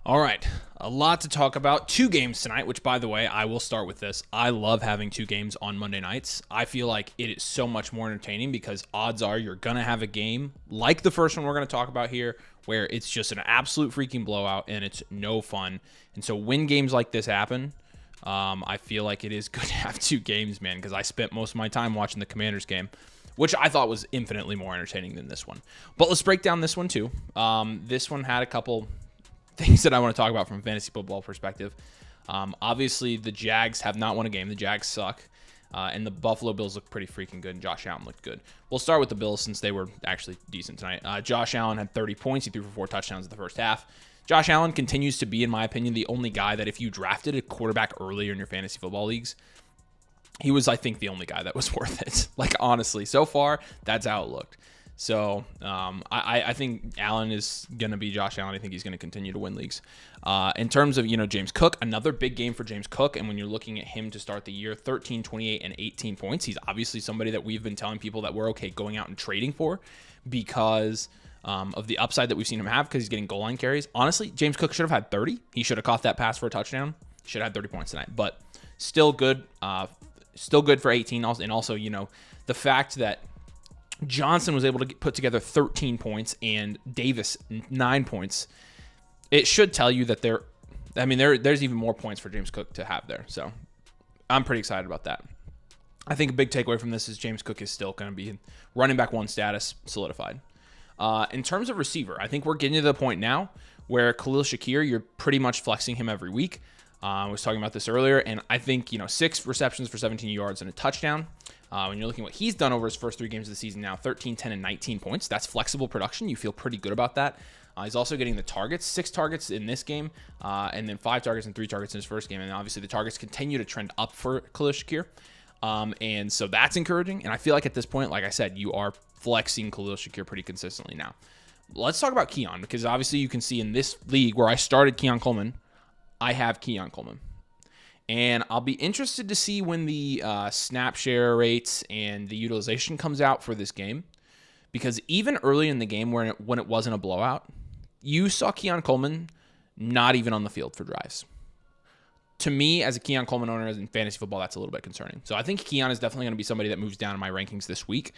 All right, a lot to talk about. Two games tonight, which, by the way, I will start with this. I love having two games on Monday nights. I feel like it is so much more entertaining because odds are you're going to have a game like the first one we're going to talk about here where it's just an absolute freaking blowout and it's no fun. And so when games like this happen, I feel like it is good to have two games, man, because I spent most of my time watching the Commanders game, which I thought was infinitely more entertaining than this one. But let's break down this one, too. This one had a couple things that I want to talk about from a fantasy football perspective. Obviously, the Jags have not won a game. The Jags suck. And the Buffalo Bills look pretty freaking good, and Josh Allen looked good. We'll start with the Bills since they were actually decent tonight. Josh Allen had 30 points. He threw for 4 touchdowns in the first half. Josh Allen continues to be, in my opinion, the only guy that if you drafted a quarterback earlier in your fantasy football leagues, he was, I think, the only guy that was worth it. Like, honestly, so far, that's how it looked. So I think Allen is going to be Josh Allen. I think he's going to continue to win leagues. In terms of, James Cook, another big game for James Cook. And when you're looking at him to start the year, 13, 28, and 18 points, he's obviously somebody that we've been telling people that we're okay going out and trading for because of the upside that we've seen him have because he's getting goal line carries. Honestly, James Cook should have had 30. He should have caught that pass for a touchdown. He should have had 30 points tonight. But still good. Still good for 18. And also, the fact that Johnson was able to put together 13 points and Davis 9 points. It should tell you that there's even more points for James Cook to have there. So I'm pretty excited about that. I think a big takeaway from this is James Cook is still going to be running back one status solidified. In terms of receiver, I think we're getting to the point now where Khalil Shakir, you're pretty much flexing him every week. I was talking about this earlier, and I think 6 receptions for 17 yards and a touchdown. When you're looking at what he's done over his first 3 games of the season now, 13, 10, and 19 points. That's flexible production. You feel pretty good about that. He's also getting the targets, 6 targets in this game, and then 5 targets and 3 targets in his first game. And obviously the targets continue to trend up for Khalil Shakir. And so that's encouraging. And I feel like at this point, like I said, you are flexing Khalil Shakir pretty consistently now. Let's talk about Keon, because obviously you can see in this league where I started Keon Coleman, I have Keon Coleman. And I'll be interested to see when the snap share rates and the utilization comes out for this game. Because even early in the game when it wasn't a blowout, you saw Keon Coleman not even on the field for drives. To me, as a Keon Coleman owner in fantasy football, that's a little bit concerning. So I think Keon is definitely going to be somebody that moves down in my rankings this week.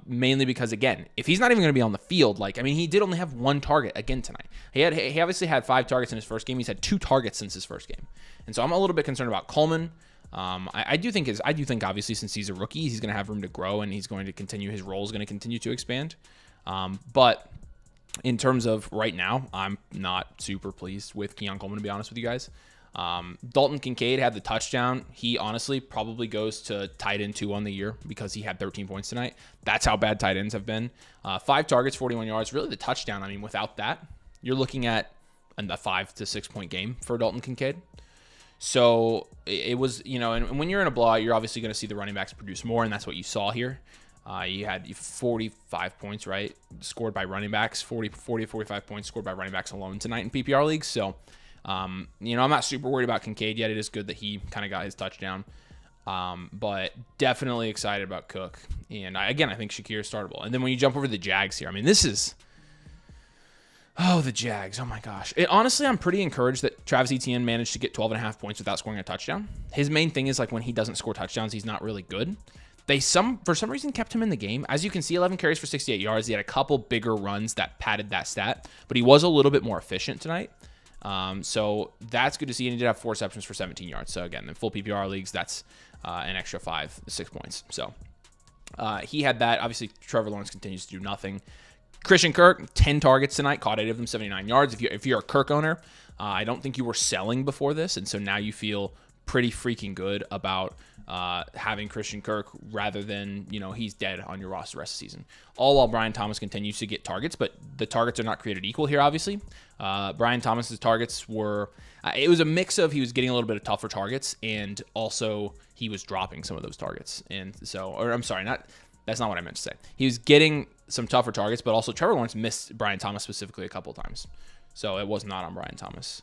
Mainly because, again, if he's not even going to be on the field, he did only have 1 target again tonight. He obviously had 5 targets in his first game. He's had 2 targets since his first game. And so I'm a little bit concerned about Coleman. I do think obviously since he's a rookie, he's going to have room to grow and he's going to continue, his role is going to continue to expand. But in terms of right now, I'm not super pleased with Keon Coleman, to be honest with you guys. Dalton Kincaid had the touchdown. He honestly probably goes to tight end 2 on the year because he had 13 points tonight. That's how bad tight ends have been. 5 targets, 41 yards. Really the touchdown. Without that, you're looking at a 5 to 6 point game for Dalton Kincaid. So it was, and when you're in a blowout, you're obviously going to see the running backs produce more, and that's what you saw here. You had 45 points, right? Scored by running backs, 40 to 45 points scored by running backs alone tonight in PPR leagues. So, I'm not super worried about Kincaid yet. It is good that he kind of got his touchdown. But definitely excited about Cook. And I think Shakir is startable. And then when you jump over the Jags here, this is... Oh, the Jags. Oh, my gosh. Honestly, I'm pretty encouraged that Travis Etienne managed to get 12.5 points without scoring a touchdown. His main thing is, when he doesn't score touchdowns, he's not really good. They, for some reason, kept him in the game. As you can see, 11 carries for 68 yards. He had a couple bigger runs that padded that stat. But he was a little bit more efficient tonight. So that's good to see. And he did have 4 receptions for 17 yards. So, again, in full PPR leagues, that's an extra 6 points. So he had that. Obviously, Trevor Lawrence continues to do nothing. Christian Kirk, 10 targets tonight, caught 8 of them, 79 yards. If you're a Kirk owner, I don't think you were selling before this, and so now you feel pretty freaking good about having Christian Kirk rather than, he's dead on your roster the rest of the season. All while Brian Thomas continues to get targets, but the targets are not created equal here, obviously. Brian Thomas's targets were, it was a mix of he was getting a little bit of tougher targets, and also he was dropping some of those targets. And so, or I'm sorry, that's not what I meant to say. He was getting some tougher targets, but also Trevor Lawrence missed Brian Thomas specifically a couple of times. So it was not on Brian Thomas.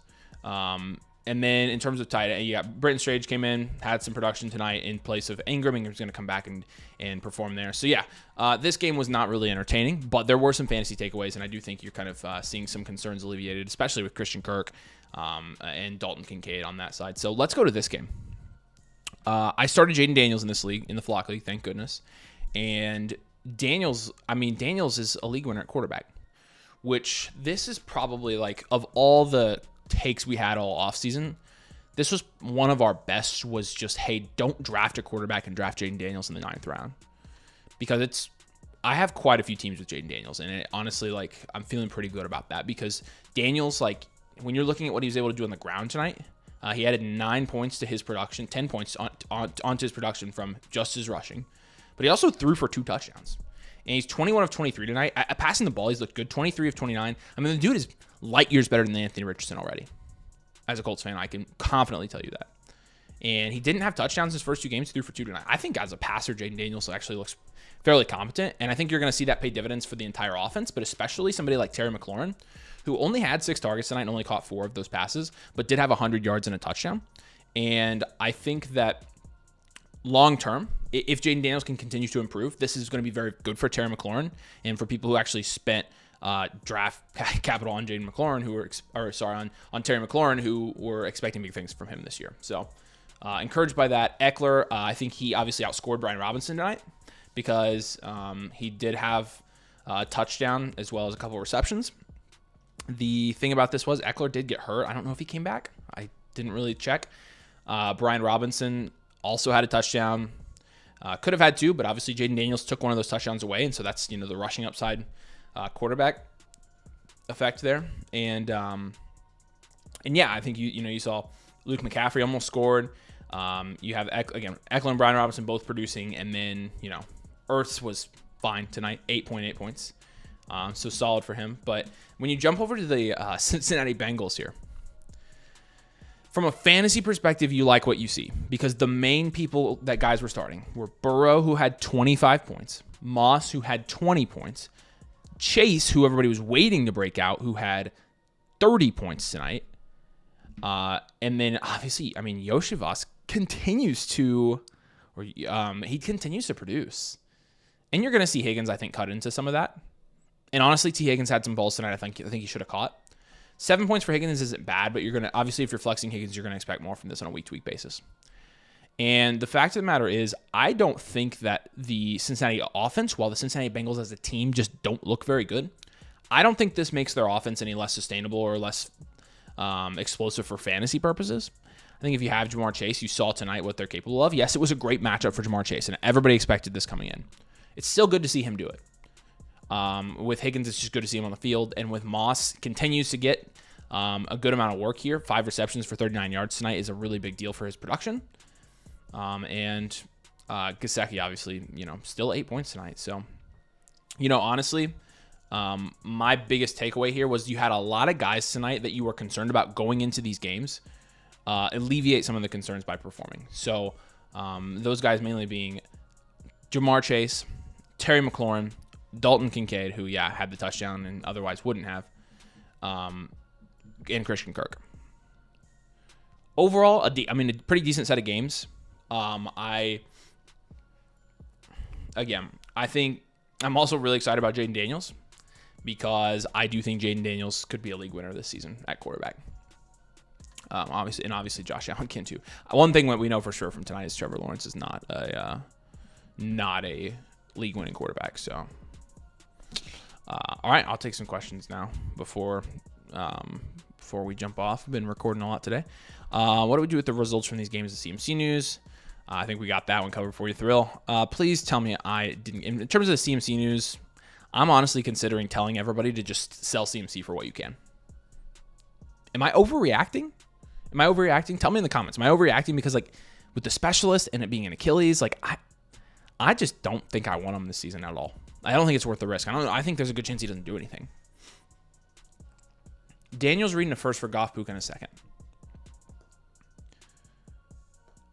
And then in terms of tight end, you got Britton Strange came in, had some production tonight in place of Ingram. Ingram's going to come back and perform there. So yeah, this game was not really entertaining, but there were some fantasy takeaways, and I do think you're kind of seeing some concerns alleviated, especially with Christian Kirk and Dalton Kincaid on that side. So let's go to this game. I started Jaden Daniels in this league, in the Flock League, thank goodness. And Daniels is a league winner at quarterback, which this is probably like, of all the takes we had all offseason, this was one of our best, was just, hey, don't draft a quarterback and draft Jaden Daniels in the 9th round. Because I have quite a few teams with Jaden Daniels, and honestly, like, I'm feeling pretty good about that, because Daniels, like, when you're looking at what he was able to do on the ground tonight, he added 9 points to his production, 10 points onto his production from just his rushing. But he also threw for 2 touchdowns. And he's 21 of 23 tonight. Passing the ball, he's looked good. 23 of 29. I mean, the dude is light years better than Anthony Richardson already. As a Colts fan, I can confidently tell you that. And he didn't have touchdowns his first 2 games. He threw for 2 tonight. I think as a passer, Jaden Daniels actually looks fairly competent. And I think you're going to see that pay dividends for the entire offense, but especially somebody like Terry McLaurin, who only had 6 targets tonight and only caught 4 of those passes, but did have 100 yards and a touchdown. And I think that long term, if Jaden Daniels can continue to improve, this is going to be very good for Terry McLaurin and for people who actually spent draft capital on Jaden McLaurin, on Terry McLaurin, who were expecting big things from him this year. So encouraged by that. Eckler, I think he obviously outscored Brian Robinson tonight, because he did have a touchdown as well as a couple of receptions. The thing about this was Eckler did get hurt. I don't know if he came back. I didn't really check. Brian Robinson also had a touchdown. Could have had 2, but obviously Jaden Daniels took one of those touchdowns away, and so that's, the rushing upside quarterback effect there. And yeah, I think you saw Luke McCaffrey almost scored. You have Eckler and Brian Robinson both producing, and then Ertz was fine tonight, 8.8 points. So solid for him. But when you jump over to the Cincinnati Bengals here, from a fantasy perspective, you like what you see, because the main people that guys were starting were Burrow, who had 25 points, Moss, who had 20 points, Chase, who everybody was waiting to break out, who had 30 points tonight. And then obviously, Yoshivas continues to produce. And you're going to see Higgins, I think, cut into some of that. And honestly, T. Higgins had some balls tonight I think he should have caught. 7 points for Higgins isn't bad, but you're going to, obviously, if you're flexing Higgins, you're going to expect more from this on a week-to-week basis. And the fact of the matter is, I don't think that the Cincinnati offense, while the Cincinnati Bengals as a team just don't look very good, I don't think this makes their offense any less sustainable or less explosive for fantasy purposes. I think if you have Jamar Chase, you saw tonight what they're capable of. Yes, it was a great matchup for Jamar Chase, and everybody expected this coming in. It's still good to see him do it. With Higgins, it's just good to see him on the field. And with Moss, continues to get a good amount of work here. 5 receptions for 39 yards tonight is a really big deal for his production. And Gesicki, obviously, still 8 points tonight. So, honestly, my biggest takeaway here was you had a lot of guys tonight that you were concerned about going into these games. Alleviate some of the concerns by performing. So, those guys mainly being Jamar Chase, Terry McLaurin, Dalton Kincaid, who, had the touchdown and otherwise wouldn't have, and Christian Kirk. Overall, a pretty decent set of games. I think I'm also really excited about Jaden Daniels, because I do think Jaden Daniels could be a league winner this season at quarterback. Obviously Josh Allen can too. One thing that we know for sure from tonight is Trevor Lawrence is not a league winning quarterback. So, all right, I'll take some questions now before we jump off. I've been recording a lot today. What do we do with the results from these games of CMC news? I think we got that one covered for you, Thrill. Please tell me I didn't. In terms of the CMC news, I'm honestly considering telling everybody to just sell CMC for what you can. Am I overreacting? Tell me in the comments. Am I overreacting? Because with the specialist and it being an Achilles, I just don't think I want him this season at all. I don't think it's worth the risk. I think there's a good chance he doesn't do anything. Daniel's reading a first for Goff, Puka in a second.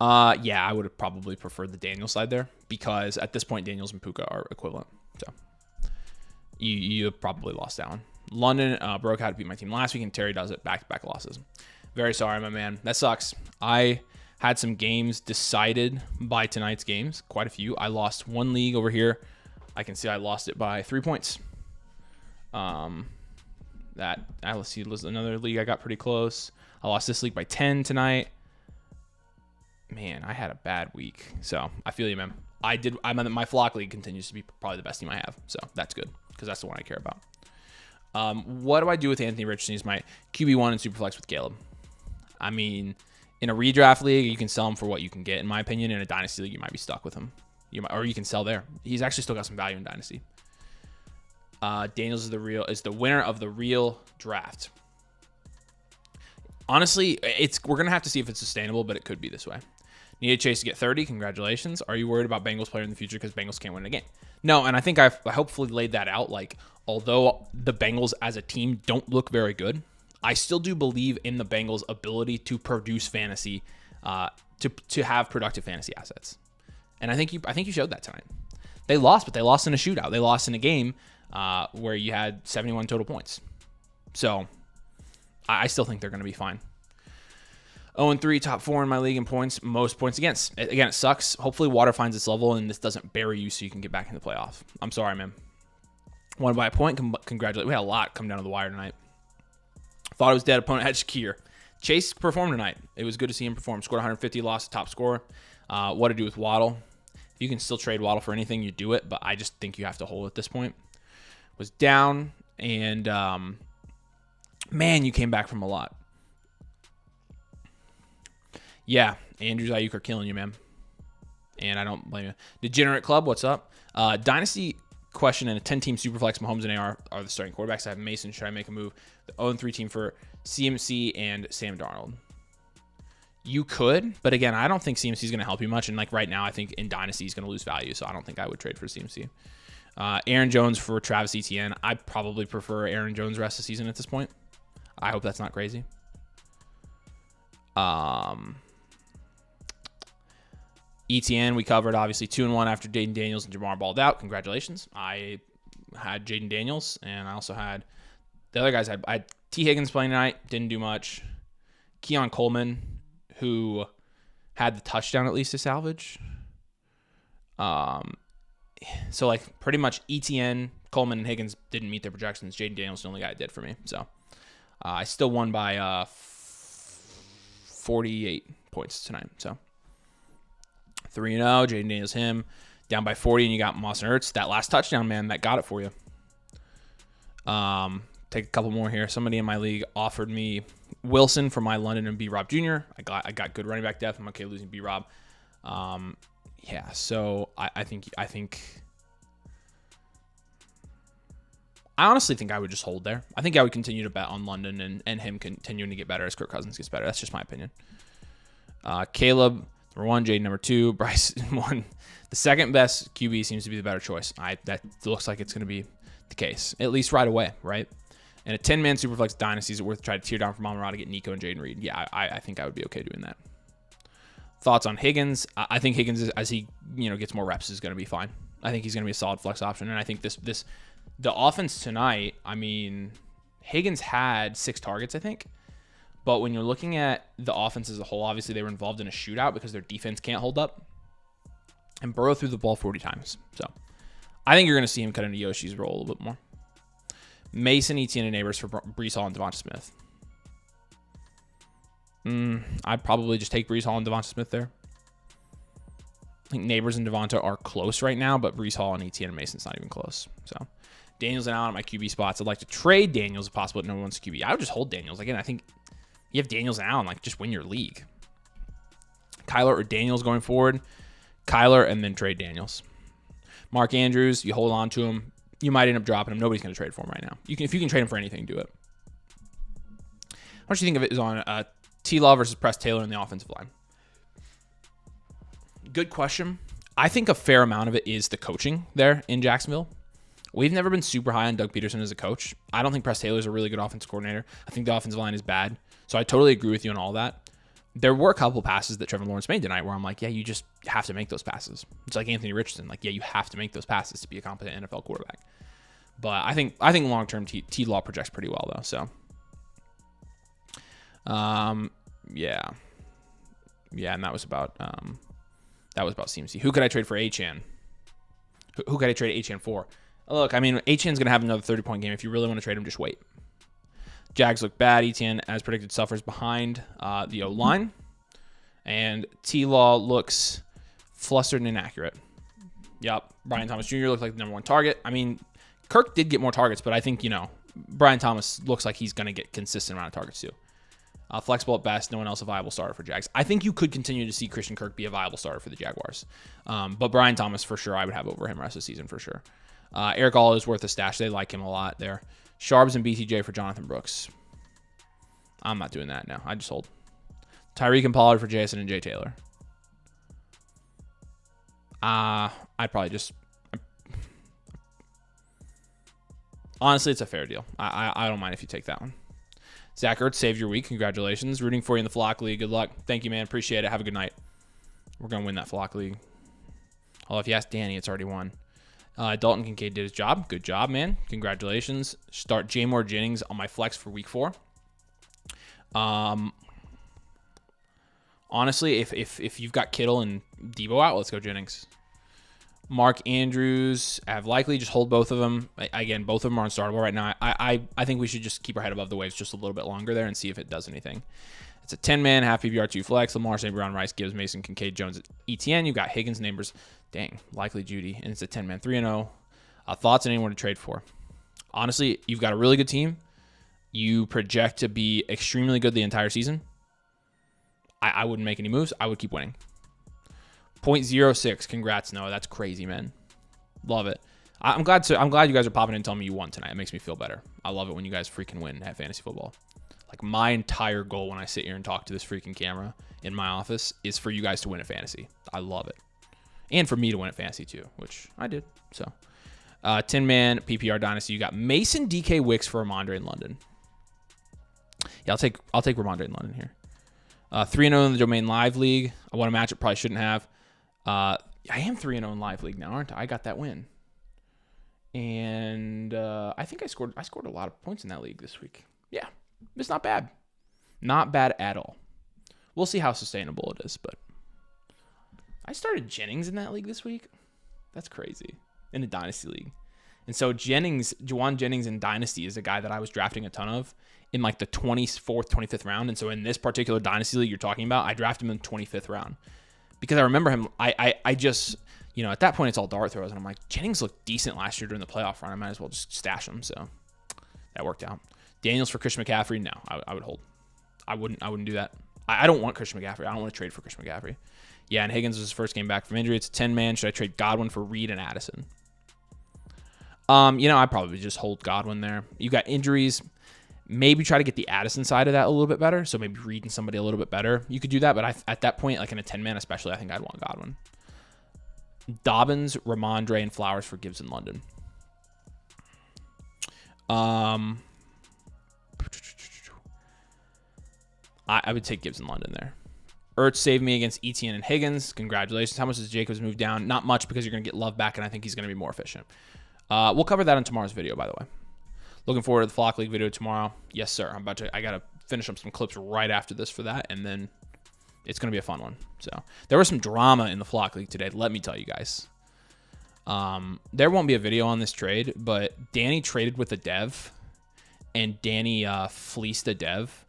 Yeah, I would have probably preferred the Daniel side there, because at this point, Daniels and Puka are equivalent. So you probably lost that one. London, broke how to beat my team last week, and Terry does it back-to-back losses. Very sorry, my man. That sucks. I had some games decided by tonight's games, quite a few. I lost one league over here. I can see I lost it by 3 points. Let's see, another league I got pretty close. I lost this league by 10 tonight. Man, I had a bad week. So I feel you, man. My flock league continues to be probably the best team I have. So that's good because that's the one I care about. What do I do with Anthony Richardson? He's my QB1 in Superflex with Caleb. I mean, in a redraft league, you can sell him for what you can get. In my opinion, in a Dynasty league, you might be stuck with him. Or you can sell there. He's actually still got some value in Dynasty. Daniels is the winner of the real draft. Honestly, we're gonna have to see if it's sustainable, but it could be this way. Needed Chase to get 30. Congratulations. Are you worried about Bengals player in the future because Bengals can't win a game? No, and I think I hopefully laid that out. Like, although the Bengals as a team don't look very good, I still do believe in the Bengals' ability to produce fantasy, to have productive fantasy assets. And I think you showed that tonight. They lost, but they lost in a shootout. They lost in a game where you had 71 total points. So I still think they're going to be fine. 0-3, top 4 in my league in points, most points against. Again, it sucks. Hopefully water finds its level and this doesn't bury you so you can get back in the playoff. I'm sorry, man. Won by a point. Congratulations. We had a lot come down to the wire tonight. Thought it was dead. Opponent had Shakir. Chase performed tonight. It was good to see him perform. Scored 150, lost the top scorer. What to do with Waddle? If you can still trade Waddle for anything, you do it, but I just think you have to hold at this point. Was down, and man, you came back from a lot. Yeah, Andrews, Ayuk are killing you, man. And I don't blame you. Degenerate Club, what's up? Dynasty question in a 10-team Superflex, Mahomes and AR are the starting quarterbacks. I have Mason. Should I make a move? The 0-3 team for CMC and Sam Darnold. You could, but again, I don't think CMC is going to help you much. And like right now, I think in Dynasty, he's going to lose value. So I don't think I would trade for CMC. Aaron Jones for Travis Etienne. I probably prefer Aaron Jones rest of the season at this point. I hope that's not crazy. Etienne, we covered obviously 2-1 after Jaden Daniels and Jamar balled out. Congratulations. I had Jaden Daniels, and I also had the other guys. I had T. Higgins playing tonight, didn't do much. Keon Coleman, who had the touchdown at least to salvage. So like pretty much Etienne, Coleman, and Higgins didn't meet their projections. Jaden Daniels is the only guy that did for me. So I still won by 48 points tonight. So 3-0, Jaden Daniels, him. Down by 40, and you got Moss and Ertz. That last touchdown, man, that got it for you. Take a couple more here. Somebody in my league offered me Wilson for my London and B-Rob Jr. I got good running back depth. I'm okay losing B-Rob. Yeah, so I honestly think I would just hold there. I think I would continue to bet on London and him continuing to get better as Kirk Cousins gets better. That's just my opinion. Caleb, number 1, Jaden, number 2, Bryce, 1. The second best QB seems to be the better choice. That looks like it's going to be the case, at least right away, right? And a 10-man Superflex Dynasty, is it worth to try to tear down from Amon-Ra to get Nico and Jaden Reed? Yeah, I think I would be okay doing that. Thoughts on Higgins? I think Higgins, as he gets more reps, is going to be fine. I think he's going to be a solid flex option, and I think the offense tonight. I mean, Higgins had 6 targets, I think, but when you're looking at the offense as a whole, obviously they were involved in a shootout because their defense can't hold up, and Burrow threw the ball 40 times. So I think you're going to see him cut into Yoshi's role a little bit more. Mason, Etienne, and Neighbors for Breece Hall and Devonta Smith. I'd probably just take Breece Hall and Devonta Smith there. I think Neighbors and Devonta are close right now, but Breece Hall and Etienne and Mason's not even close. So Daniels and Allen at my QB spots. I'd like to trade Daniels if possible at no one's QB. I would just hold Daniels. Again, I think you have Daniels and Allen, like just win your league. Kyler or Daniels going forward. Kyler and then trade Daniels. Mark Andrews, you hold on to him. You might end up dropping him. Nobody's going to trade for him right now. If you can trade him for anything, do it. What do you think of it is on T-Law versus Press Taylor in the offensive line? Good question. I think a fair amount of it is the coaching there in Jacksonville. We've never been super high on Doug Peterson as a coach. I don't think Press Taylor is a really good offensive coordinator. I think the offensive line is bad. So I totally agree with you on all that. There were a couple passes that Trevor Lawrence made tonight where I'm like, yeah, you just have to make those passes. It's like Anthony Richardson. Like, yeah, you have to make those passes to be a competent NFL quarterback. But I think long-term T-Law projects pretty well, though. So Yeah. Yeah, and that was about CMC. Who could I trade for Achane? Who could I trade Achane for? Look, I mean, Achane's going to have another 30-point game. If you really want to trade him, just wait. Jags look bad. Etienne, as predicted, suffers behind the O-line. And T-Law looks flustered and inaccurate. Yep. Brian Thomas Jr. looked like the number one target. I mean, Kirk did get more targets, but I think, Brian Thomas looks like he's going to get consistent amount of targets too. Flexible at best. No one else a viable starter for Jags. I think you could continue to see Christian Kirk be a viable starter for the Jaguars. But Brian Thomas, for sure, I would have over him rest of the season for sure. Eric All is worth a stash. They like him a lot there. Sharps and BTJ for Jonathan Brooks. I'm not doing that now. I just hold. Tyreek and Pollard for Jason and Jay Taylor. I'd probably just... Honestly, it's a fair deal. I don't mind if you take that one. Zach Ertz saved your week. Congratulations. Rooting for you in the Flock League. Good luck. Thank you, man. Appreciate it. Have a good night. We're going to win that Flock League. Although if you ask Danny, it's already won. Dalton Kincaid did his job. Good job, man. Congratulations. Start Jamor Jennings on my flex for week 4. Honestly, if you've got Kittle and Debo out, let's go Jennings. Mark Andrews, I have likely just hold both of them. Again, both of them are unstartable right now. I think we should just keep our head above the waves just a little bit longer there and see if it does anything. It's a 10-man, half PPR, 2 flex. Lamar, St. Brown, Rice, Gibbs, Mason, Kincaid, Jones, ETN. You've got Higgins, Neighbors, likely Judy. And it's a 10-man, 3-0. Thoughts on anyone to trade for? Honestly, you've got a really good team. You project to be extremely good the entire season. I wouldn't make any moves. I would keep winning. 0.06. Congrats, Noah. That's crazy, man. Love it. I'm glad you guys are popping in and telling me you won tonight. It makes me feel better. I love it when you guys freaking win at fantasy football. Like, my entire goal when I sit here and talk to this freaking camera in my office is for you guys to win at fantasy. I love it. And for me to win at fantasy too, which I did. So, 10-man PPR Dynasty. You got Mason, DK, Wicks for Ramondre in London. Yeah, I'll take Ramondre in London here. 3-0 in the Domain Live League. I won a matchup, probably shouldn't have. I am 3-0 in Live League now, aren't I? I got that win. And I think I scored a lot of points in that league this week. Yeah, it's not bad. Not bad at all. We'll see how sustainable it is, but I started Jennings in that league this week. That's crazy. In a Dynasty league. And so Juwan Jennings in Dynasty is a guy that I was drafting a ton of in like the 24th, 25th round. And so in this particular Dynasty league you're talking about, I drafted him in the 25th round. Because I remember him, I just, at that point it's all dart throws. And I'm like, Jennings looked decent last year during the playoff run. I might as well just stash him. So that worked out. Daniels for Christian McCaffrey? No, I would hold. I wouldn't do that. I don't want Christian McCaffrey. I don't want to trade for Christian McCaffrey. Yeah, and Higgins was his first game back from injury. It's a 10-man. Should I trade Godwin for Reed and Addison? I'd probably just hold Godwin there. You got injuries. Maybe try to get the Addison side of that a little bit better. So maybe reading somebody a little bit better. You could do that, but at that point, like in a 10-man especially, I think I'd want Godwin. Dobbins, Ramondre, and Flowers for Gibbs in London. I would take Gibbs in London there. Ertz saved me against Etienne and Higgins. Congratulations. How much does Jacobs move down? Not much, because you're going to get Love back, and I think he's going to be more efficient. We'll cover that in tomorrow's video, by the way. Looking forward to the Flock League video tomorrow. Yes, sir. I got to finish up some clips right after this for that, and then it's going to be a fun one. So there was some drama in the Flock League today, let me tell you guys. There won't be a video on this trade, but Danny traded with a dev, and Danny fleeced a dev.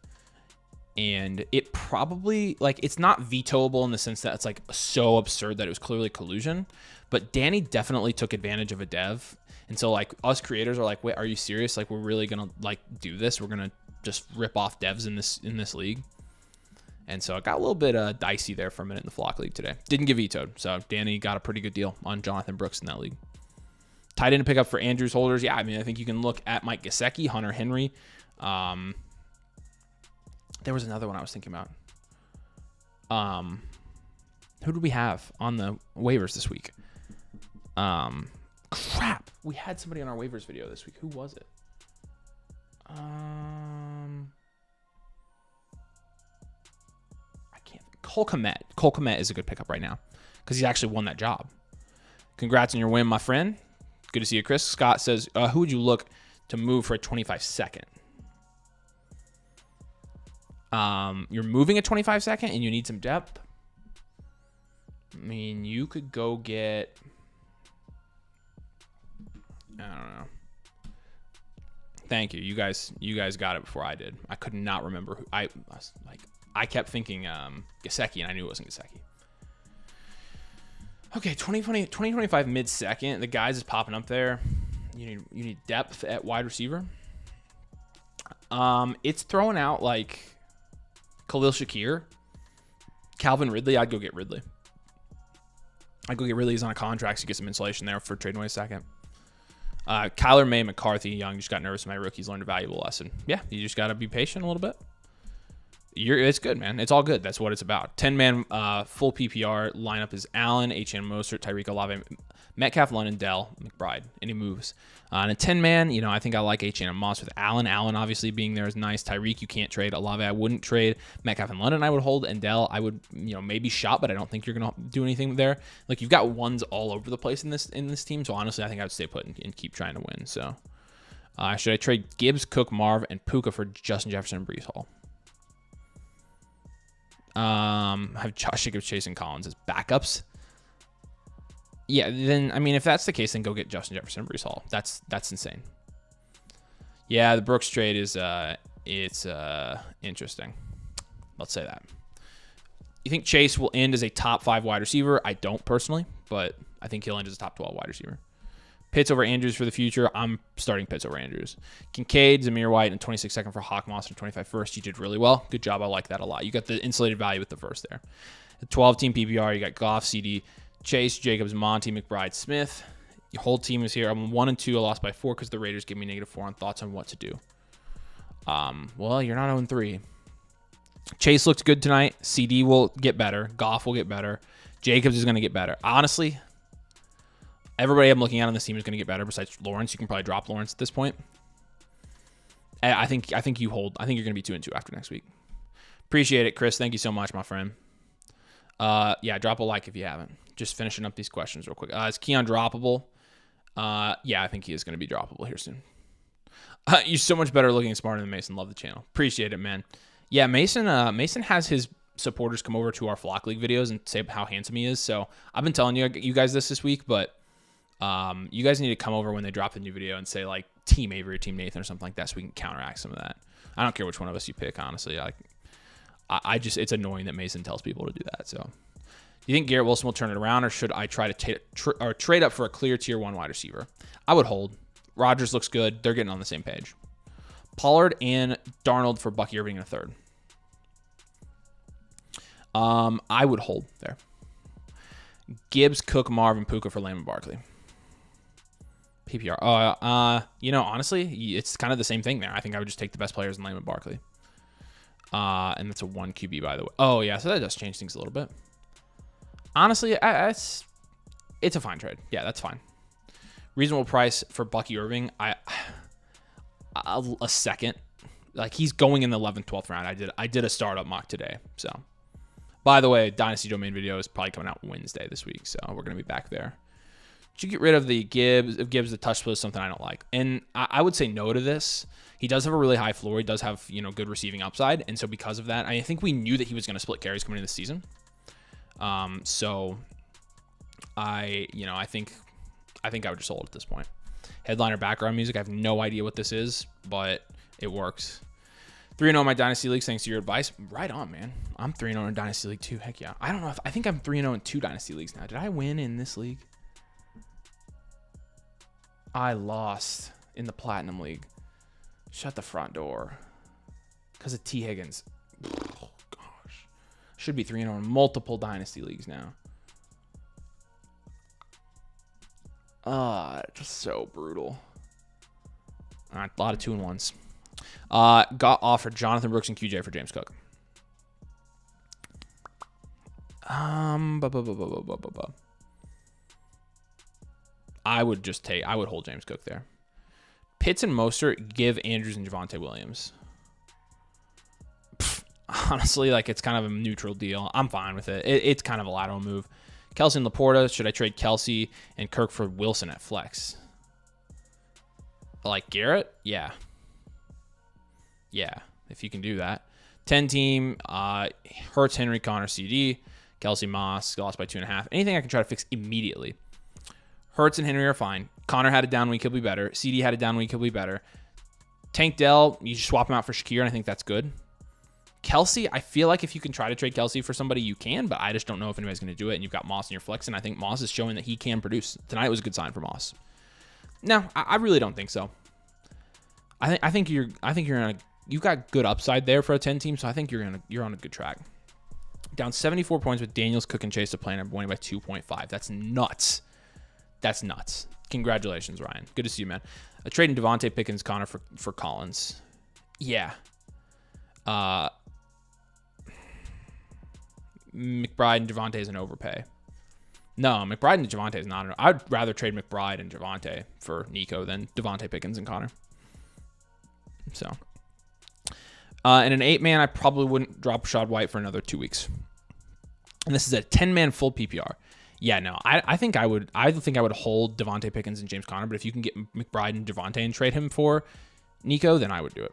And it probably, it's not vetoable in the sense that it's so absurd that it was clearly collusion, but Danny definitely took advantage of a dev. And so us creators are like, wait, are you serious? We're really going to do this. We're going to just rip off devs in this league. And so it got a little bit dicey there for a minute in the Flock League today. Didn't get vetoed. So Danny got a pretty good deal on Jonathan Brooks in that league. Tight end to pick up for Andrews holders. Yeah, I mean, I think you can look at Mike Gesicki, Hunter Henry. There was another one I was thinking about. Who did we have on the waivers this week? Crap. We had somebody on our waivers video this week. Who was it? I can't. Cole Kmet. Cole Kmet is a good pickup right now because he's actually won that job. Congrats on your win, my friend. Good to see you, Chris. Scott says, who would you look to move for a 25 second? You're moving a 25 second and you need some depth. I mean, you could go get, I don't know. Thank you. You guys got it before I did. I could not remember who I kept thinking Gesicki, and I knew it wasn't Gesicki. Okay, 2025 mid-second. The guys is popping up there. You need depth at wide receiver. It's throwing out like Khalil Shakir, Calvin Ridley. I'd go get Ridley. He's on a contract, so you get some insulation there for trading away a second. Kyler May, McCarthy, Young just got nervous. My rookies learned a valuable lesson. Yeah, you just got to be patient a little bit. It's good, man. It's all good. That's what it's about. 10-man full PPR lineup is Allen, H.N. Mostert, Tyreek Olave, Metcalf, London, Dell, McBride. Any moves? And a 10-man, I think I like H.N. Moss with Allen. Allen obviously being there is nice. Tyreek, you can't trade. Olave, I wouldn't trade. Metcalf and London, I would hold. And Dell, I would, maybe shop, but I don't think you're going to do anything there. Like, you've got ones all over the place in this team. So, honestly, I think I would stay put and keep trying to win. So, should I trade Gibbs, Cook, Marv, and Puka for Justin Jefferson and Breece Hall? Have Josh Jacobs, Chase, and Collins as backups. Yeah, then, I mean, if that's the case, then go get Justin Jefferson and Breece Hall. That's insane. Yeah, the Brooks trade is it's interesting. Let's say that. You think Chase will end as a top 5 wide receiver? I don't personally, but I think he'll end as a top 12 wide receiver. Pitts over Andrews for the future. I'm starting Pitts over Andrews. Kincaid, Zamir White, and 26 second for Hawk Moss and 25 first. You did really well. Good job. I like that a lot. You got the insulated value with the first there. The 12-team PPR, you got Goff, CD, Chase, Jacobs, Monty, McBride, Smith. Your whole team is here. I'm 1-2. I lost by 4 because the Raiders give me -4 on thoughts on what to do. Well, you're not 0-3. Chase looks good tonight. CD will get better. Goff will get better. Jacobs is going to get better. Honestly, everybody I'm looking at on this team is going to get better besides Lawrence. You can probably drop Lawrence at this point. I think you hold. I think you're going to be 2-2 after next week. Appreciate it, Chris. Thank you so much, my friend. Yeah, drop a like if you haven't. Just finishing up these questions real quick. Is Keon droppable? Yeah, I think he is going to be droppable here soon. You're so much better looking and smarter than Mason. Love the channel. Appreciate it, man. Yeah, Mason has his supporters come over to our Flock League videos and say how handsome he is. So I've been telling you guys this week, but you guys need to come over when they drop the new video and say like Team Avery or Team Nathan or something like that so we can counteract some of that. I don't care which one of us you pick, honestly. I just, it's annoying that Mason tells people to do that. So, do you think Garrett Wilson will turn it around, or should I try to trade up for a clear tier 1 wide receiver? I would hold. Rodgers looks good. They're getting on the same page. Pollard and Darnold for Bucky Irving in a third. I would hold there. Gibbs, Cook, Marvin, Puka for Lamb and Barkley. PPR. Honestly, it's kind of the same thing there. I think I would just take the best players in Lamb and Barkley. And that's a 1 QB, by the way. Oh, yeah, so that does change things a little bit. Honestly, it's a fine trade. Yeah, that's fine. Reasonable price for Bucky Irving. A second. Like, he's going in the 11th, 12th round. I did a startup mock today. So, by the way, Dynasty Domain video is probably coming out Wednesday this week. So, we're going to be back there. Did you get rid of the Gibbs? If Gibbs, the touch split is something I don't like. And I would say no to this. He does have a really high floor. He does have, good receiving upside. And so because of that, I think we knew that he was going to split carries coming into the season. So I think I would just hold at this point. Headliner background music. I have no idea what this is, but it works. 3-0 in my Dynasty Leagues, thanks to your advice. Right on, man. I'm 3-0 in Dynasty League 2. Heck yeah. I don't know I think I'm 3-0 in 2 Dynasty Leagues now. Did I win in this league? I lost in the Platinum League. Shut the front door. Because of T. Higgins. Oh, gosh. Should be 3-0 in multiple Dynasty Leagues now. Just so brutal. All right, a lot of 2-1s. Got offered Jonathan Brooks and QJ for James Cook. I would hold James Cook there. Pitts and Mostert, give Andrews and Javonte Williams. Honestly, it's kind of a neutral deal. I'm fine with it. It's kind of a lateral move. Kelsey and Laporta, should I trade Kelsey and Kirk for Wilson at flex? Like Garrett? Yeah. Yeah, if you can do that. 10 team, Hurts, Henry, Connor, CD, Kelsey, Moss, lost by 2.5. Anything I can try to fix immediately. Hurts and Henry are fine. Connor had a down week, he'll be better. CD had a down week, he'll be better. Tank Dell, you just swap him out for Shakir, and I think that's good. Kelsey, I feel like if you can try to trade Kelsey for somebody, you can, but I just don't know if anybody's going to do it. And you've got Moss in your flex, and I think Moss is showing that he can produce. Tonight was a good sign for Moss. No, I really don't think so. I think you're you've got good upside there for a 10 team, so I think you're on a good track. Down 74 points with Daniels, Cook, and Chase to play, and I'm winning by 2.5. That's nuts. That's nuts. Congratulations, Ryan. Good to see you, man. Trading Devontae Pickens, Connor for Collins. Yeah. McBride and Javonte is an overpay. No, McBride and Javonte is not. I'd rather trade McBride and Javonte for Nico than Devontae Pickens and Connor. So, in an 8-man, I probably wouldn't drop Rashad White for another 2 weeks. And this is a 10-man full PPR. Yeah, no, I think I would hold Devontae Pickens and James Conner, but if you can get McBride and Javonte and trade him for Nico, then I would do it.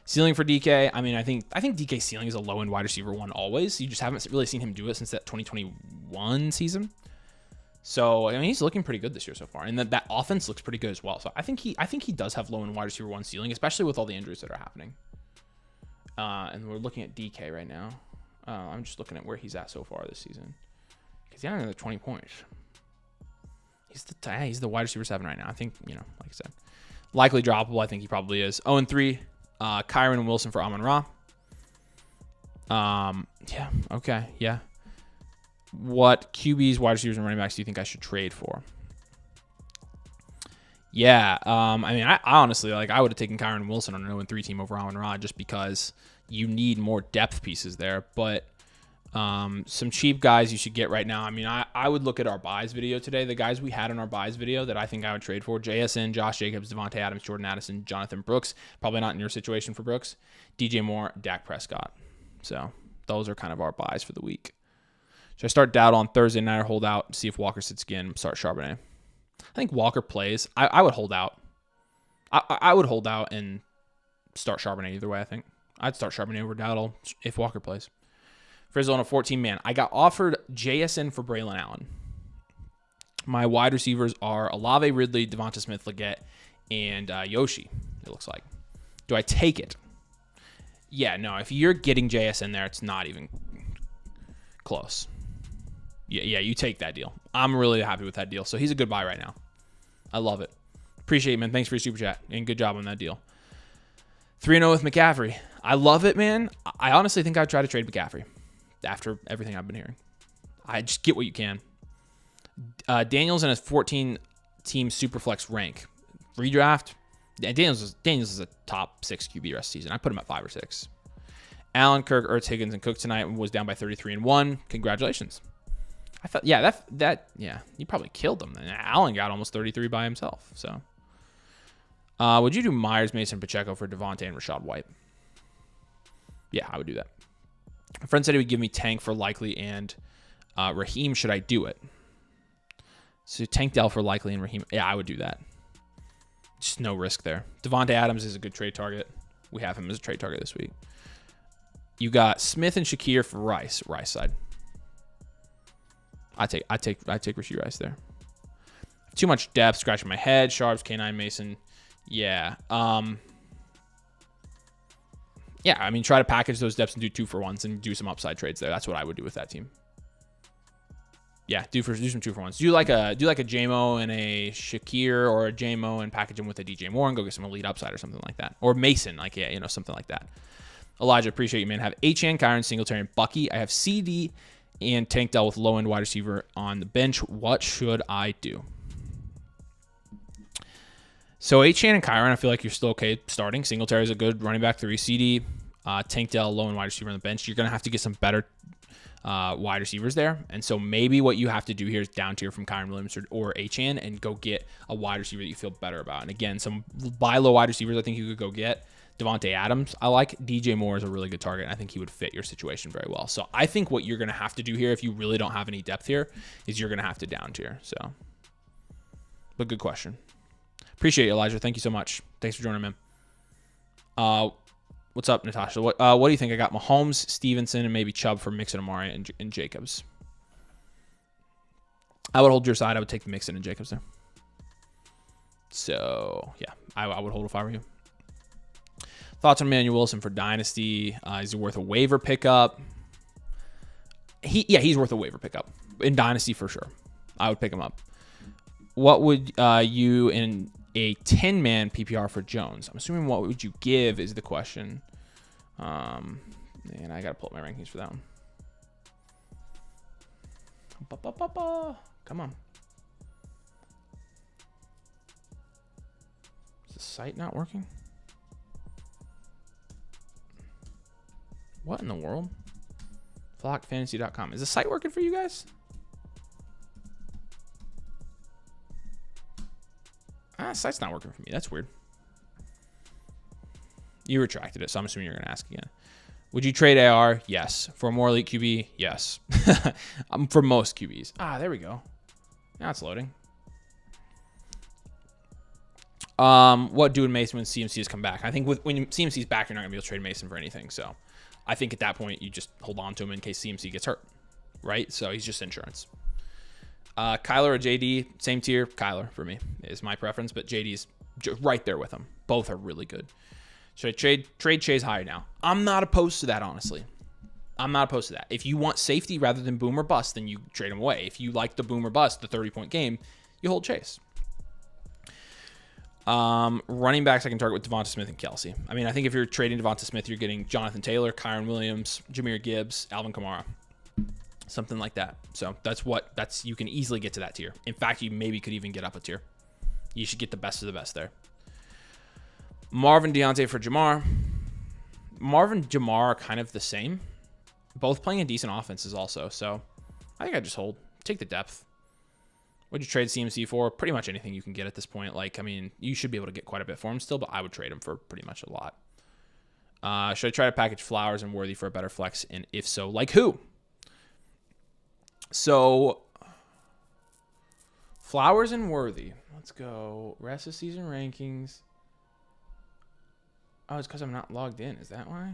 Ceiling for DK, I mean, I think DK's ceiling is a low-end wide receiver one always. You just haven't really seen him do it since that 2021 season. So, I mean, he's looking pretty good this year so far. And that offense looks pretty good as well. So, I think he does have low-end wide receiver one ceiling, especially with all the injuries that are happening. And we're looking at DK right now. I'm just looking at where he's at so far this season. Because he had another 20 points. He's the wide receiver 7 right now. I think, like I said, likely droppable. I think he probably is. 0-3. Kyron and Wilson for Amon-Ra. Yeah. Okay. Yeah. What QBs, wide receivers, and running backs do you think I should trade for? Yeah. I mean, I honestly, I would have taken Kyron and Wilson on an 0-3 team over Amon-Ra just because you need more depth pieces there. But some cheap guys you should get right now. I mean, I would look at our buys video today. The guys we had in our buys video that I think I would trade for: JSN, Josh Jacobs, Devontae Adams, Jordan Addison, Jonathan Brooks. Probably not in your situation for Brooks. DJ Moore, Dak Prescott. So those are kind of our buys for the week. Should I start Dowd on Thursday night or hold out, see if Walker sits again, start Charbonnet? I think Walker plays. I would hold out. I would hold out and start Charbonnet either way, I think. I'd start Charbonnet over Dowd if Walker plays. Frizzle on a 14-man. I got offered JSN for Braylon Allen. My wide receivers are Olave, Ridley, Devonta Smith, Leggett, and Yoshi, it looks like. Do I take it? Yeah, no. If you're getting JSN there, it's not even close. Yeah, you take that deal. I'm really happy with that deal. So he's a good buy right now. I love it. Appreciate it, man. Thanks for your super chat, and good job on that deal. 3-0 with McCaffrey. I love it, man. I honestly think I'd try to trade McCaffrey after everything I've been hearing. I just get what you can. Daniels in a 14-team Superflex rank. Redraft. Daniels is a top 6 QB rest season. I put him at 5 or 6. Allen, Kirk, Ertz, Higgins, and Cook tonight was down by 33-1. Congratulations. I thought, yeah, you probably killed them. And Allen got almost 33 by himself. So, would you do Myers, Mason, Pacheco for Devontae and Rashad White? Yeah, I would do that. A friend said he would give me Tank for Likely and Raheem. Should I do it? So Tank Dell for Likely and Raheem. Yeah, I would do that. Just no risk there. Devontae Adams is a good trade target. We have him as a trade target this week. You got Smith and Shakir for Rice side. I take Rashee Rice there. Too much depth, scratching my head. Sharps, K9, Mason. Yeah. Yeah, I mean, try to package those depths and do 2-for-1s and do some upside trades there. That's what I would do with that team. Yeah, do some 2-for-1s. Do like a JMO and a Shakir, or a JMO and package them with a DJ Moore and go get some elite upside or something like that. Or Mason, something like that. Elijah, appreciate you, man. I have H.N., Kyron, Singletary, and Bucky. I have CD and Tank Dell with low-end wide receiver on the bench. What should I do? So H.N. and Kyron, I feel like you're still okay starting. Singletary is a good running back 3. CD, Tank Dell, low-end wide receiver on the bench. You're going to have to get some better wide receivers there. And so maybe what you have to do here is down tier from Kyron Williams or H.N. and go get a wide receiver that you feel better about. And again, some buy low wide receivers I think you could go get. Devontae Adams, I like. DJ Moore is a really good target, and I think he would fit your situation very well. So I think what you're going to have to do here, if you really don't have any depth here, is you're going to have to down tier. So, but good question. Appreciate you, Elijah. Thank you so much. Thanks for joining, man. What's up, Natasha? What do you think? I got Mahomes, Stevenson, and maybe Chubb for Mixon, Amari, and Jacobs. I would hold your side. I would take the Mixon and Jacobs there. So, yeah, I would hold if I were you. Thoughts on Emmanuel Wilson for Dynasty? Is he worth a waiver pickup? He's worth a waiver pickup. In Dynasty, for sure. I would pick him up. What would you in a 10-man PPR for Jones? I'm assuming what would you give is the question. And I got to pull up my rankings for that one. Come on. Is the site not working? What in the world? Flockfantasy.com. Is the site working for you guys? Site's not working for me. That's weird. You retracted it, so I'm assuming you're going to ask again. Would you trade AR? Yes. For a more elite QB? Yes. For most QBs. There we go. Now it's loading. What doing Mason when CMC has come back? I think when CMC's back, you're not going to be able to trade Mason for anything. So I think at that point, you just hold on to him in case CMC gets hurt, right? So he's just insurance. Kyler or JD, same tier. Kyler for me is my preference, but JD's right there with him. Both are really good. Should I trade Chase higher now? I'm not opposed to that, honestly. I'm not opposed to that. If you want safety rather than boom or bust, then you trade him away. If you like the boom or bust, the 30-point game, you hold Chase. Running backs I can target with Devonta Smith and Kelsey. I mean, I think if you're trading Devonta Smith, you're getting Jonathan Taylor, Kyron Williams, Jahmyr Gibbs, Alvin Kamara. Something like that. So you can easily get to that tier. In fact, you maybe could even get up a tier. You should get the best of the best there. Marvin Deontay for Jamar. Marvin and Jamar are kind of the same. Both playing in decent offenses also. So I think I just hold. Take the depth. What'd you trade CMC for? Pretty much anything you can get at this point. Like, I mean, you should be able to get quite a bit for him still, but I would trade him for pretty much a lot. Should I try to package Flowers and Worthy for a better flex? And if so, like who? So, Flowers and Worthy. Let's go. Rest of season rankings. Oh, it's because I'm not logged in. Is that why?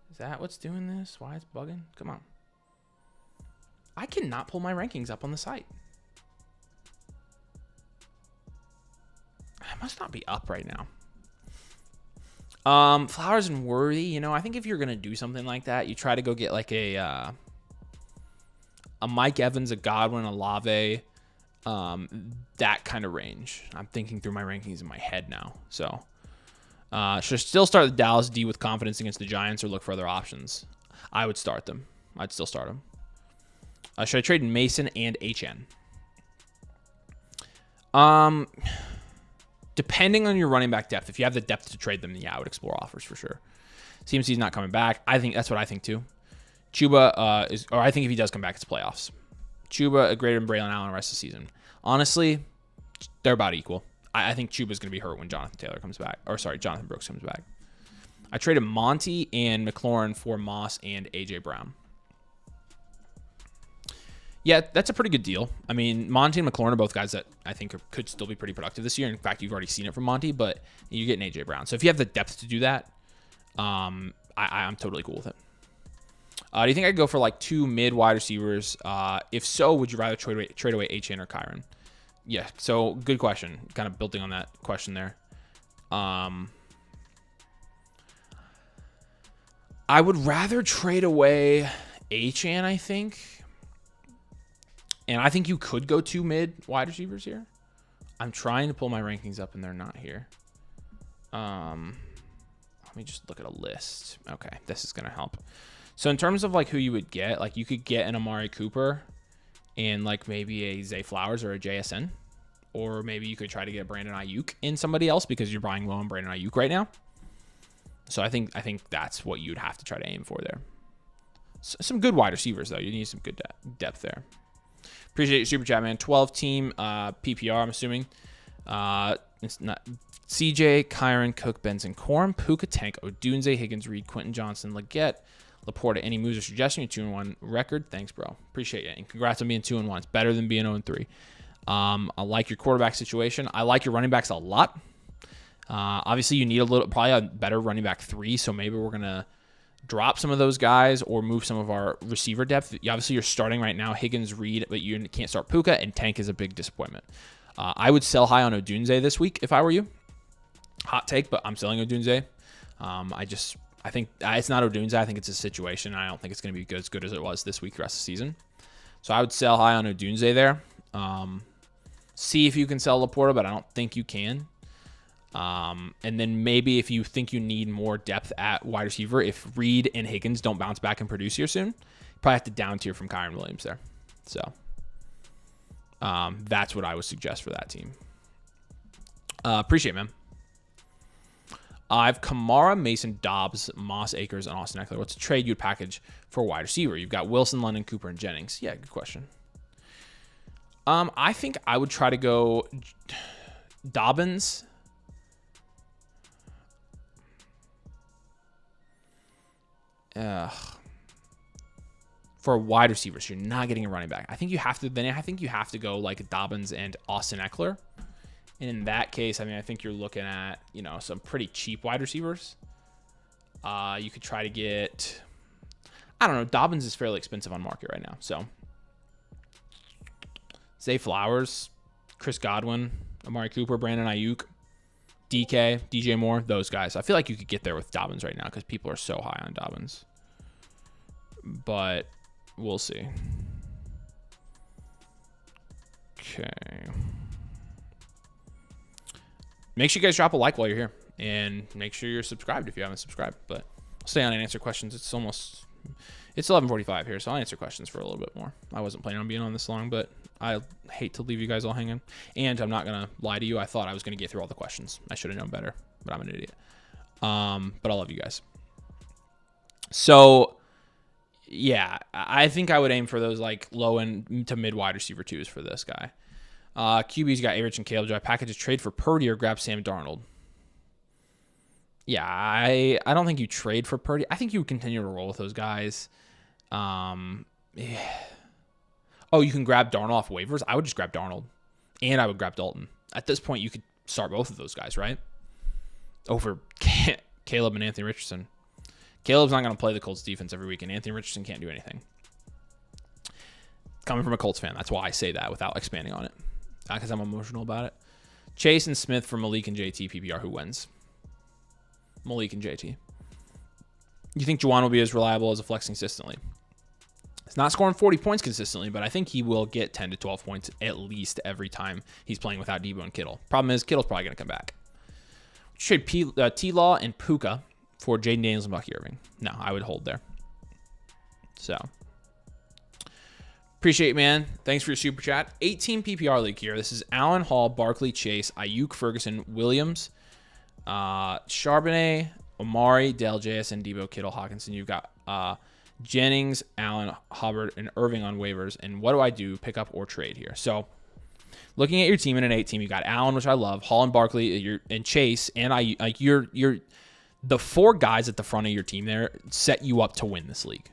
Is that what's doing this? Why it's bugging? Come on. I cannot pull my rankings up on the site. I must not be up right now. Flowers and Worthy. I think if you're going to do something like that, you try to go get like a Mike Evans, a Godwin, a Lave, that kind of range. I'm thinking through my rankings in my head now. So, should I still start the Dallas D with confidence against the Giants or look for other options? I would start them. I'd still start them. Should I trade Mason and HN? Depending on your running back depth, if you have the depth to trade them, then yeah, I would explore offers for sure. CMC's not coming back. I think that's what I think too. Chuba I think if he does come back, it's playoffs. Chuba, greater than Braylon Allen the rest of the season. Honestly, they're about equal. I think Chuba's going to be hurt when Jonathan Brooks comes back. I traded Monty and McLaurin for Moss and A.J. Brown. Yeah, that's a pretty good deal. I mean, Monty and McLaurin are both guys that I think could still be pretty productive this year. In fact, you've already seen it from Monty, but you're getting A.J. Brown. So if you have the depth to do that, I'm totally cool with it. Do you think I could go for like 2 mid wide receivers? If so, would you rather trade away HN or Kyron? Yeah, so good question. Kind of building on that question there. I would rather trade away HN, I think. And I think you could go 2 mid wide receivers here. I'm trying to pull my rankings up and they're not here. Let me just look at a list. Okay, this is going to help. So in terms of like who you would get, like you could get an Amari Cooper and like maybe a Zay Flowers or a JSN. Or maybe you could try to get Brandon Ayuk in somebody else because you're buying low on Brandon Ayuk right now. So I think that's what you'd have to try to aim for there. Some good wide receivers, though. You need some good depth there. Appreciate your super chat, man. 12-team PPR, I'm assuming. It's not CJ, Kyron, Cook, Benson, Corum, Puka, Tank, Odunze, Higgins, Reed, Quentin Johnson, Leggett, Laporta. Any moves or suggestions? 2-1 record. Thanks, bro. Appreciate it. And congrats on being 2-1. It's better than being 0-3. I like your quarterback situation. I like your running backs a lot. Obviously, you need probably a better running back 3, so maybe we're going to drop some of those guys or move some of our receiver depth. Obviously, you're starting right now Higgins, Reed, but you can't start Puka, and Tank is a big disappointment. I would sell high on Odunze this week if I were you. Hot take, but I'm selling Odunze. I think it's not Odunze. I think it's a situation. I don't think it's going to be as good as it was this week, the rest of the season. So I would sell high on Odunze there. See if you can sell Laporta, but I don't think you can. And then maybe if you think you need more depth at wide receiver, if Reed and Higgins don't bounce back and produce here soon, you probably have to down tier from Kyron Williams there. So that's what I would suggest for that team. Appreciate it, man. I have Kamara, Mason, Dobbs, Moss, Akers, and Austin Eckler. What's a trade you'd package for a wide receiver? You've got Wilson, London, Cooper, and Jennings. Yeah, good question. I think I would try to go Dobbins. For a wide receiver, so you're not getting a running back. I think you have to go like Dobbins and Austin Eckler. And in that case, I mean, I think you're looking at, some pretty cheap wide receivers. You could try to get, I don't know, Dobbins is fairly expensive on market right now. So Zay Flowers, Chris Godwin, Amari Cooper, Brandon Ayuk, DJ Moore, those guys. I feel like you could get there with Dobbins right now because people are so high on Dobbins. But we'll see. Okay. Make sure you guys drop a like while you're here. And make sure you're subscribed if you haven't subscribed. But I'll stay on and answer questions. It's 11:45 here, so I'll answer questions for a little bit more. I wasn't planning on being on this long, but I hate to leave you guys all hanging. And I'm not going to lie to you. I thought I was going to get through all the questions. I should have known better, but I'm an idiot. But I love you guys. So, yeah, I think I would aim for those like low end to mid wide receiver 2s for this guy. QB's got A-Rich and Caleb. Do I package a trade for Purdy or grab Sam Darnold? Yeah, I don't think you trade for Purdy. I think you would continue to roll with those guys. Yeah. Oh, you can grab Darnold off waivers? I would just grab Darnold. And I would grab Dalton. At this point, you could start both of those guys, right? Over Caleb and Anthony Richardson. Caleb's not going to play the Colts defense every week, and Anthony Richardson can't do anything. Coming from a Colts fan, that's why I say that without expanding on it. Not because I'm emotional about it. Chase and Smith for Malik and JT PPR. Who wins? Malik and JT. You think Juwan will be as reliable as a flex consistently? He's not scoring 40 points consistently, but I think he will get 10 to 12 points at least every time he's playing without Debo and Kittle. Problem is, Kittle's probably going to come back. Trade T-Law and Puka for Jaden Daniels and Bucky Irving. No, I would hold there. So, appreciate it, man. Thanks for your super chat. 18 PPR league here. This is Allen, Hall, Barkley, Chase, Ayuk, Ferguson, Williams, Charbonnet, Amari, Dale, JSN, Debo, Kittle, Hawkinson. You've got Jennings, Allen, Hubbard, and Irving on waivers. And what do I do? Pick up or trade here. So, looking at your team in an 8 team, you got Allen, which I love, Hall and Barkley, and Chase, and you're the 4 guys at the front of your team there set you up to win this league.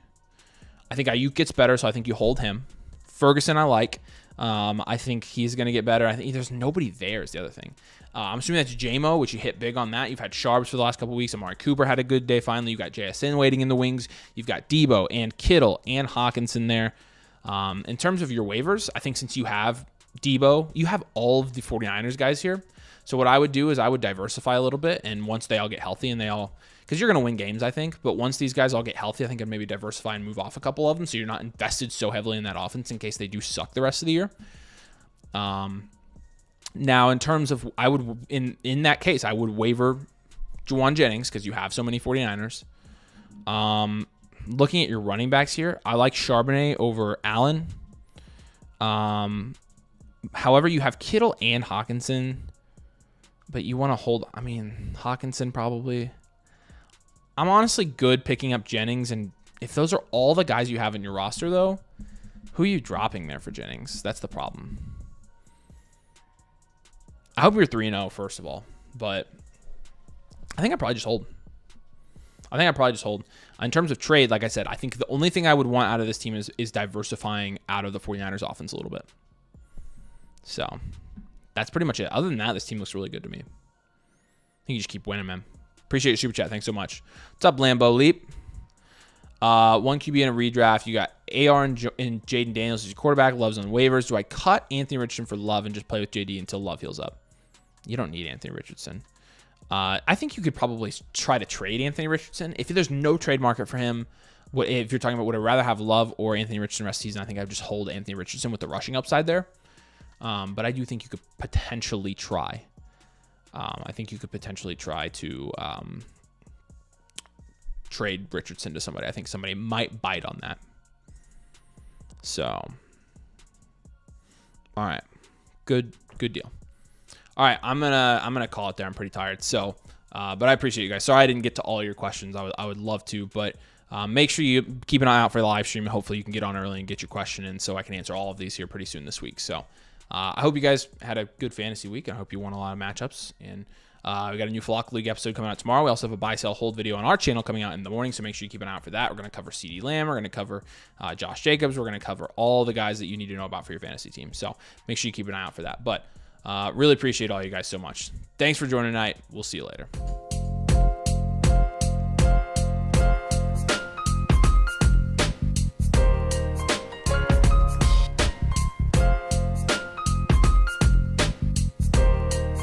I think Ayuk gets better, so I think you hold him. Ferguson, I like. I think he's going to get better. I think there's nobody there is the other thing. I'm assuming that's JMO, which you hit big on that. You've had Sharps for the last couple of weeks. Amari Cooper had a good day finally. You've got JSN waiting in the wings. You've got Debo and Kittle and Hawkinson there. In terms of your waivers, I think since you have Debo, you have all of the 49ers guys here. So what I would do is I would diversify a little bit, and once they all get healthy and because you're going to win games, I think, but once these guys all get healthy, I think I'd maybe diversify and move off a couple of them so you're not invested so heavily in that offense in case they do suck the rest of the year. Now, in terms of, I would, in that case, I would waiver Juwan Jennings because you have so many 49ers. Looking at your running backs here, I like Charbonnet over Allen. However, you have Kittle and Hawkinson, but you want to hold, Hawkinson probably. I'm honestly good picking up Jennings, and if those are all the guys you have in your roster, though, who are you dropping there for Jennings? That's the problem. I hope you're 3-0, first of all, but I think I'd probably just hold. In terms of trade, like I said, I think the only thing I would want out of this team is diversifying out of the 49ers offense a little bit. So that's pretty much it. Other than that, this team looks really good to me. think you just keep winning, man. Appreciate your super chat. Thanks so much. What's up, Lambo Leap? 1 QB in a redraft. You got AR and Jaden Daniels as your quarterback. Love's on waivers. Do I cut Anthony Richardson for Love and just play with JD until Love heals up? You don't need Anthony Richardson. I think you could probably try to trade Anthony Richardson. If there's no trade market for him, if you're talking about would I rather have Love or Anthony Richardson rest of the season, I think I would just hold Anthony Richardson with the rushing upside there. But I do think you could potentially try. I think you could potentially try to trade Richardson to somebody. I think somebody might bite on that. So, all right, good deal. All right, I'm gonna call it there. I'm pretty tired. So, but I appreciate you guys. Sorry I didn't get to all your questions. I would love to, but make sure you keep an eye out for the live stream. Hopefully you can get on early and get your question in, so I can answer all of these here pretty soon this week. So. I hope you guys had a good fantasy week. I hope you won a lot of matchups. And we got a new Flock League episode coming out tomorrow. We also have a buy, sell, hold video on our channel coming out in the morning, so make sure you keep an eye out for that. We're going to cover CeeDee Lamb. We're going to cover Josh Jacobs. We're going to cover all the guys that you need to know about for your fantasy team. So make sure you keep an eye out for that. But really appreciate all you guys so much. Thanks for joining tonight. We'll see you later.